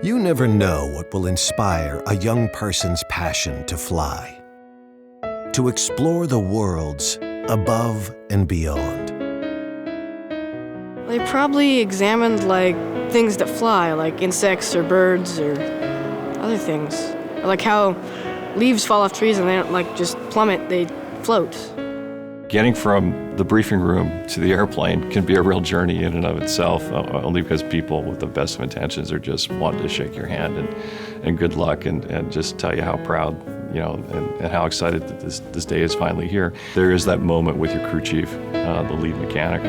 You never know what will inspire a young person's passion to fly, to explore the worlds above and beyond. They probably examined things that fly, like insects or birds or other things. Like how leaves fall off trees and they don't just plummet, they float. Getting from the briefing room to the airplane can be a real journey in and of itself, only because people with the best of intentions are just wanting to shake your hand and good luck and just tell you how proud, and how excited that this day is finally here. There is that moment with your crew chief, the lead mechanic,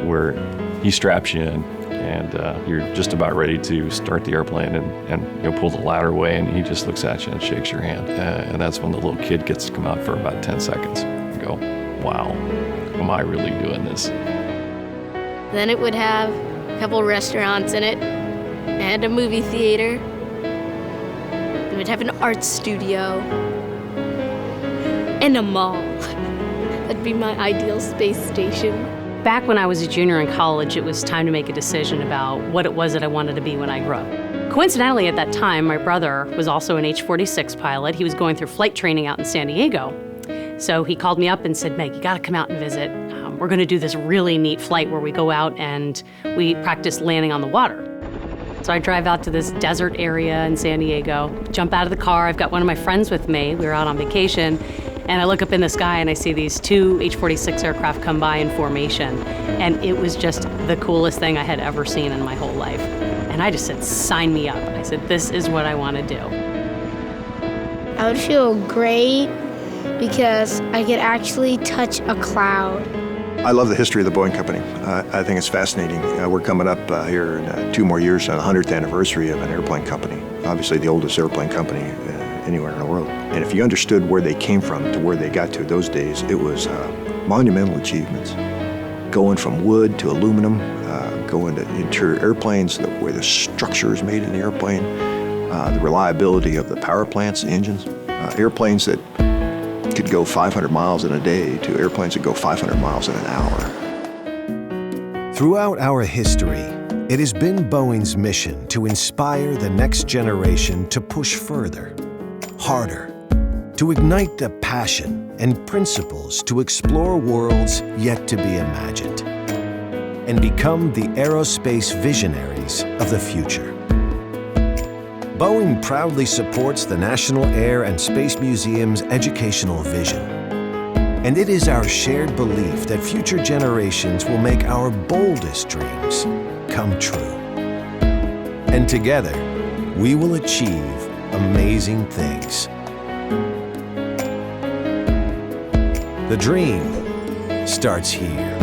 where he straps you in and you're just about ready to start the airplane and pull the ladder away, and he just looks at you and shakes your hand. And that's when the little kid gets to come out for about 10 seconds and go, wow, am I really doing this? Then it would have a couple restaurants in it, and a movie theater. It would have an art studio, and a mall. That'd be my ideal space station. Back when I was a junior in college, it was time to make a decision about what it was that I wanted to be when I grew up. Coincidentally, at that time, my brother was also an H-46 pilot. He was going through flight training out in San Diego. So he called me up and said, Meg, you gotta come out and visit. We're gonna do this really neat flight where we go out and we practice landing on the water. So I drive out to this desert area in San Diego, jump out of the car. I've got one of my friends with me. We were out on vacation. And I look up in the sky and I see these two H-46 aircraft come by in formation. And it was just the coolest thing I had ever seen in my whole life. And I just said, sign me up. I said, this is what I want to do. I would feel great because I could actually touch a cloud. I love the history of the Boeing company. I think it's fascinating. We're coming up here in 2 more years on the 100th anniversary of an airplane company. Obviously the oldest airplane company anywhere in the world. And if you understood where they came from to where they got to those days, it was monumental achievements. Going from wood to aluminum, going to interior airplanes, where the structure is made in the airplane, the reliability of the power plants, engines, airplanes that could go 500 miles in a day to airplanes that go 500 miles in an hour. Throughout our history, it has been Boeing's mission to inspire the next generation to push further, harder, to ignite the passion and principles to explore worlds yet to be imagined, and become the aerospace visionaries of the future. Boeing proudly supports the National Air and Space Museum's educational vision. And it is our shared belief that future generations will make our boldest dreams come true. And together, we will achieve amazing things. The dream starts here.